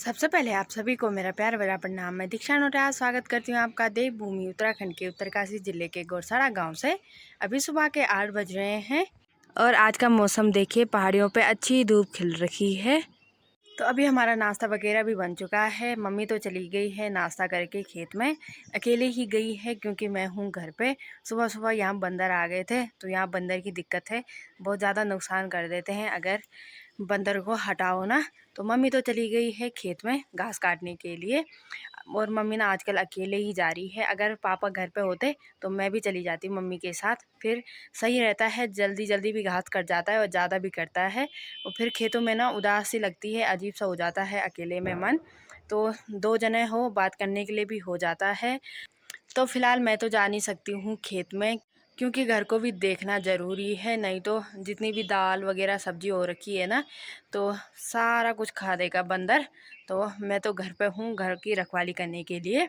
सबसे पहले आप सभी को मेरा प्यार भरा प्रणाम। मैं दीक्षा नोटियाल स्वागत करती हूँ आपका देवभूमि उत्तराखंड के उत्तरकाशी जिले के गौरसड़ा गांव से। अभी सुबह के 8 बज रहे हैं और आज का मौसम देखिए, पहाड़ियों पे अच्छी धूप खिल रखी है। तो अभी हमारा नाश्ता वगैरह भी बन चुका है। मम्मी तो चली गई है नाश्ता करके खेत में, अकेले ही गई है क्योंकि मैं हूँ घर पे। सुबह सुबह यहाँ बंदर आ गए थे, तो यहाँ बंदर की दिक्कत है, बहुत ज़्यादा नुकसान कर देते हैं अगर बंदर को हटाओ ना। तो मम्मी तो चली गई है खेत में घास काटने के लिए, और मम्मी ना आजकल अकेले ही जा रही है। अगर पापा घर पे होते तो मैं भी चली जाती मम्मी के साथ, फिर सही रहता है, जल्दी जल्दी भी घास कट जाता है और ज़्यादा भी कटता है। और फिर खेतों में ना उदास सी लगती है, अजीब सा हो जाता है अकेले में मन। तो 2 जने हो बात करने के लिए भी हो जाता है। तो फ़िलहाल मैं तो जा नहीं सकती हूँ खेत में, क्योंकि घर को भी देखना ज़रूरी है। नहीं तो जितनी भी दाल वगैरह सब्जी हो रखी है ना, तो सारा कुछ खा देगा बंदर। तो मैं तो घर पे हूँ घर की रखवाली करने के लिए।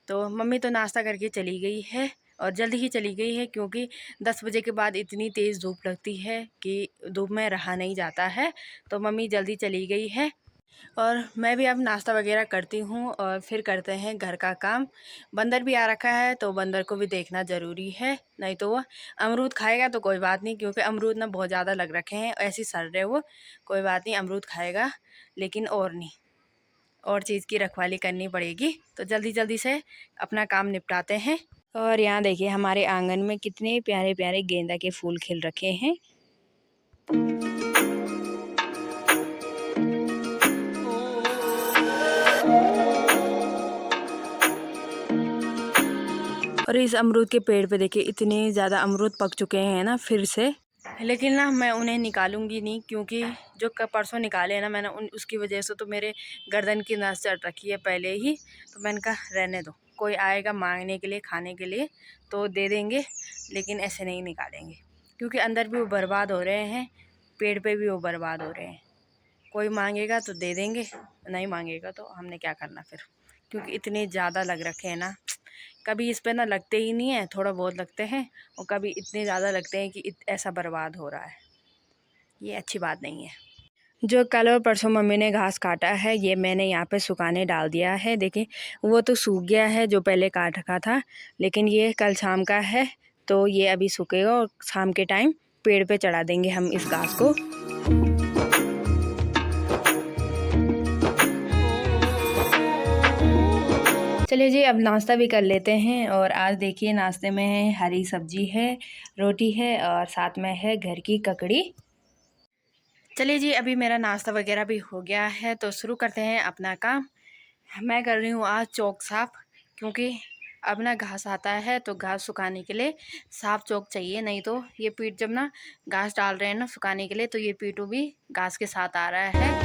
तो मम्मी तो नाश्ता करके चली गई है, और जल्दी ही चली गई है क्योंकि 10 बजे के बाद इतनी तेज़ धूप लगती है कि धूप में रहा नहीं जाता है। तो मम्मी जल्दी चली गई है और मैं भी अब नाश्ता वगैरह करती हूँ और फिर करते हैं घर का काम। बंदर भी आ रखा है तो बंदर को भी देखना ज़रूरी है, नहीं तो वो अमरूद खाएगा तो कोई बात नहीं, क्योंकि अमरूद ना बहुत ज़्यादा लग रखे हैं, ऐसे सड़ रहे वो। कोई बात नहीं, अमरूद खाएगा, लेकिन और नहीं, और चीज़ की रखवाली करनी पड़ेगी। तो जल्दी जल्दी से अपना काम निपटाते हैं। और यहाँ देखिए हमारे आंगन में कितने प्यारे प्यारे गेंदा के फूल खिल रखे हैं। और इस अमरूद के पेड़ पे देखिए इतने ज़्यादा अमरूद पक चुके हैं ना फिर से। लेकिन ना मैं उन्हें निकालूंगी नहीं, क्योंकि जो परसों निकाले हैं ना मैंने उसकी वजह से तो मेरे गर्दन की नस चढ़ रखी है पहले ही। तो मैंने कहा रहने दो, कोई आएगा मांगने के लिए खाने के लिए तो दे देंगे, लेकिन ऐसे नहीं निकालेंगे, क्योंकि अंदर भी वो बर्बाद हो रहे हैं, पेड़ पे भी वो बर्बाद हो रहे हैं। कोई मांगेगा तो दे देंगे, नहीं मांगेगा तो हमने क्या करना फिर, क्योंकि इतने ज़्यादा लग रखे हैं ना। कभी इस पे ना लगते ही नहीं है, थोड़ा बहुत लगते हैं, और कभी इतने ज़्यादा लगते हैं कि ऐसा बर्बाद हो रहा है। ये अच्छी बात नहीं है। जो कल और परसों मम्मी ने घास काटा है, ये मैंने यहाँ पे सुखाने डाल दिया है। देखिए वो तो सूख गया है जो पहले काट रखा था, लेकिन ये कल शाम का है तो ये अभी सूखेगा और शाम के टाइम पेड़ पे चढ़ा देंगे हम इस घास को। चलिए जी, अब नाश्ता भी कर लेते हैं। और आज देखिए नाश्ते में है हरी सब्जी है, रोटी है और साथ में है घर की ककड़ी। चलिए जी, अभी मेरा नाश्ता वगैरह भी हो गया है तो शुरू करते हैं अपना काम। मैं कर रही हूँ आज चौक साफ, क्योंकि अब ना घास आता है तो घास सुखाने के लिए साफ चौक चाहिए। नहीं तो ये पीठ जब ना घास डाल रहे हैं ना सुखाने के लिए, तो ये पीठू भी घास के साथ आ रहा है।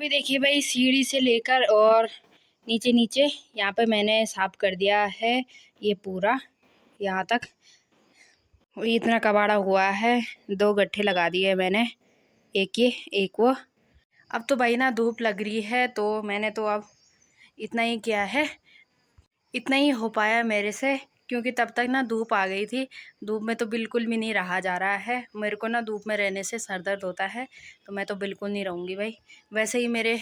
देखिए भाई, सीढ़ी से लेकर और नीचे नीचे यहाँ पे मैंने साफ कर दिया है, ये पूरा यहाँ तक इतना कबाड़ा हुआ है। 2 गट्ठे लगा दिए मैंने, एक ये एक वो। अब तो भाई ना धूप लग रही है तो मैंने तो अब इतना ही किया है, इतना ही हो पाया मेरे से, क्योंकि तब तक ना धूप आ गई थी। धूप में तो बिल्कुल भी नहीं रहा जा रहा है। मेरे को ना धूप में रहने से सर दर्द होता है, तो मैं तो बिल्कुल नहीं रहूँगी भाई। वैसे ही मेरे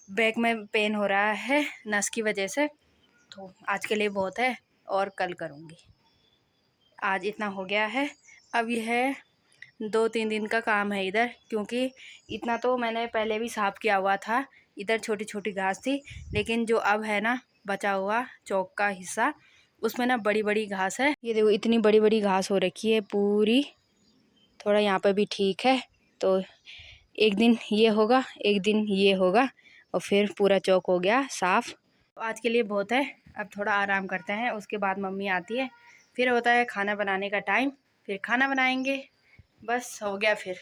बैक में पेन हो रहा है नस की वजह से, तो आज के लिए बहुत है और कल करूँगी। आज इतना हो गया है। अब यह 2-3 दिन का काम है इधर, क्योंकि इतना तो मैंने पहले भी साफ़ किया हुआ था। इधर छोटी छोटी घास थी, लेकिन जो अब है ना बचा हुआ चौक का हिस्सा, उसमें ना बड़ी बड़ी घास है। ये देखो इतनी बड़ी बड़ी घास हो रखी है पूरी। थोड़ा यहाँ पे भी ठीक है। तो एक दिन ये होगा, एक दिन ये होगा और फिर पूरा चौक हो गया साफ़। आज के लिए बहुत है, अब थोड़ा आराम करते हैं, उसके बाद मम्मी आती है, फिर होता है खाना बनाने का टाइम, फिर खाना बनाएंगे, बस हो गया फिर।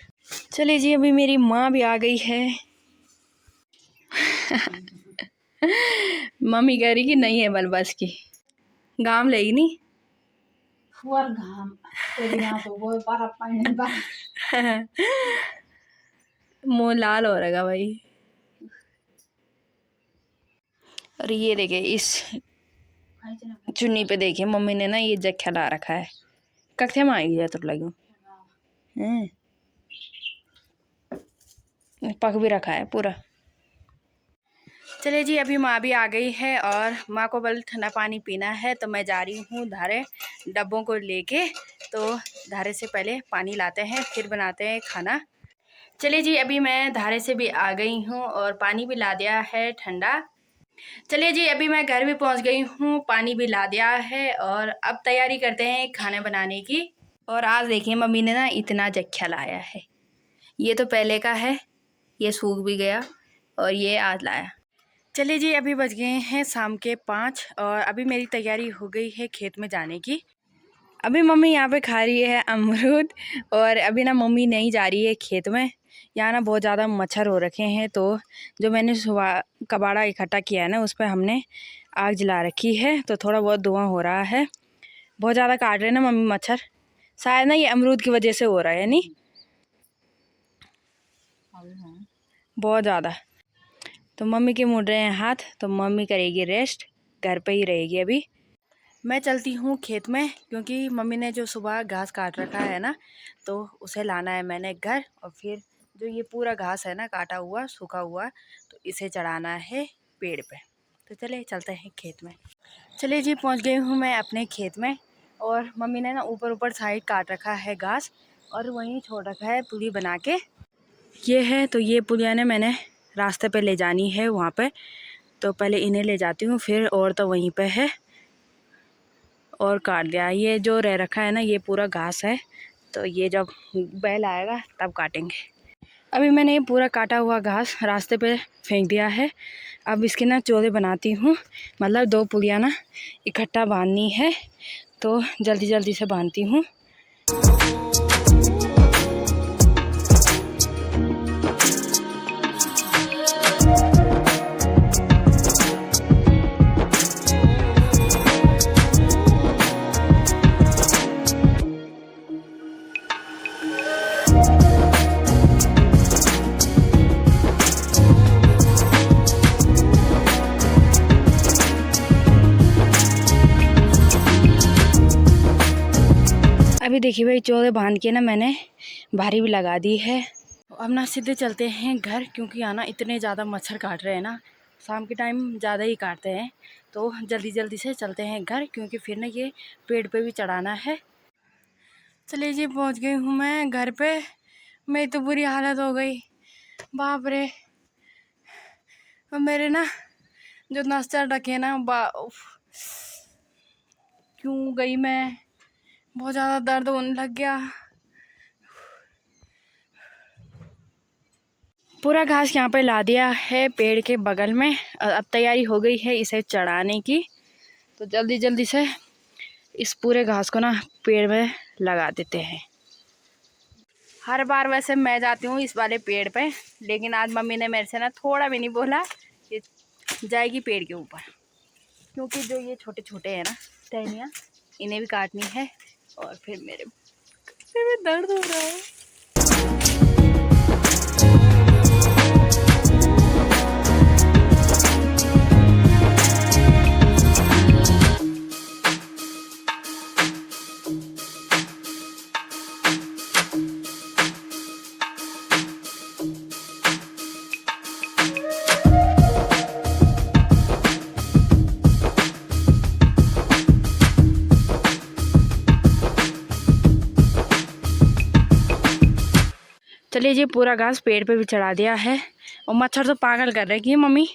चलिए जी, अभी मेरी माँ भी आ गई है। मम्मी कह रही कि नहीं है बल बस की, गाम लेगी नहीं मुँह लाल हो रहेगा भाई। और ये देखिए इस चुन्नी पे देखिए मम्मी ने ना ये जख्या ला रखा है, कखे में आई है तो लगो पक भी रखा है पूरा। चलिए जी, अभी माँ भी आ गई है और माँ को बल ठंडा पानी पीना है, तो मैं जा रही हूँ धारे डब्बों को लेके। तो धारे से पहले पानी लाते हैं, फिर बनाते हैं खाना। चलिए जी, अभी मैं धारे से भी आ गई हूँ और पानी भी ला दिया है ठंडा। चलिए जी, अभी मैं घर भी पहुँच गई हूँ, पानी भी ला दिया है और अब तैयारी करते हैं खाने बनाने की। और आज देखिए मम्मी ने ना इतना जख्या लाया है, ये तो पहले का है, ये सूख भी गया और ये आज लाया। चलिए जी, अभी बज गए हैं शाम के 5 और अभी मेरी तैयारी हो गई है खेत में जाने की। अभी मम्मी यहाँ पे खा रही है अमरूद और अभी ना मम्मी नहीं जा रही है खेत में, यहाँ ना बहुत ज़्यादा मच्छर हो रखे हैं। तो जो मैंने सुबह कबाड़ा इकट्ठा किया है ना, उस पर हमने आग जला रखी है, तो थोड़ा बहुत धुआं हो रहा है। बहुत ज़्यादा काट रहे हैं ना मम्मी मच्छर, शायद ना ये अमरूद की वजह से हो रहा है, नहीं बहुत ज़्यादा। तो मम्मी के मुड़ रहे हैं हाथ, तो मम्मी करेगी रेस्ट, घर पे ही रहेगी अभी। मैं चलती हूँ खेत में, क्योंकि मम्मी ने जो सुबह घास काट रखा है ना, तो उसे लाना है मैंने घर, और फिर जो ये पूरा घास है ना काटा हुआ सूखा हुआ, तो इसे चढ़ाना है पेड़ पे। तो चले चलते हैं खेत में। चलिए जी, पहुँच गई हूँ मैं अपने खेत में और मम्मी ने ना ऊपर साइड काट रखा है घास और वहीं छोड़ रखा है पुली बना के। ये है, तो ये पुलिया ने मैंने रास्ते पे ले जानी है वहाँ पे, तो पहले इन्हें ले जाती हूँ, फिर और तो वहीं पे है और काट दिया। ये जो रह रखा है ना, ये पूरा घास है, तो ये जब बैल आएगा तब काटेंगे। अभी मैंने ये पूरा काटा हुआ घास रास्ते पे फेंक दिया है। अब इसके ना चोले बनाती हूँ, मतलब 2 पुलिया ना इकट्ठा बांधनी है, तो जल्दी जल्दी से बांधती हूँ। अभी देखिए भाई, चौदह बांध के ना मैंने भारी भी लगा दी है। अब ना सीधे चलते हैं घर, क्योंकि यहाँ ना इतने ज़्यादा मच्छर काट रहे हैं ना, शाम के टाइम ज़्यादा ही काटते हैं, तो जल्दी जल्दी से चलते हैं घर, क्योंकि फिर ना ये पेड़ पे भी चढ़ाना है। चलिए जी, पहुँच गई हूँ मैं घर पे। मेरी तो बुरी हालत हो गई, बाप रे। और मेरे ना जो नस चढ़ रखे ना, क्यों गई मैं, बहुत ज़्यादा दर्द होने लग गया। पूरा घास यहाँ पे ला दिया है पेड़ के बगल में, और अब तैयारी हो गई है इसे चढ़ाने की। तो जल्दी जल्दी से इस पूरे घास को ना पेड़ में लगा देते हैं। हर बार वैसे मैं जाती हूँ इस वाले पेड़ पे, लेकिन आज मम्मी ने मेरे से ना थोड़ा भी नहीं बोला कि जाएगी पेड़ के ऊपर, क्योंकि जो ये छोटे छोटे हैं ना टहनियाँ, इन्हें भी काटनी है, और फिर मेरे में दर्द हो रहा है। चलिए जी, पूरा घास पेड़ पे भी चढ़ा दिया है, और मच्छर तो पागल कर रहे हैं कि मम्मी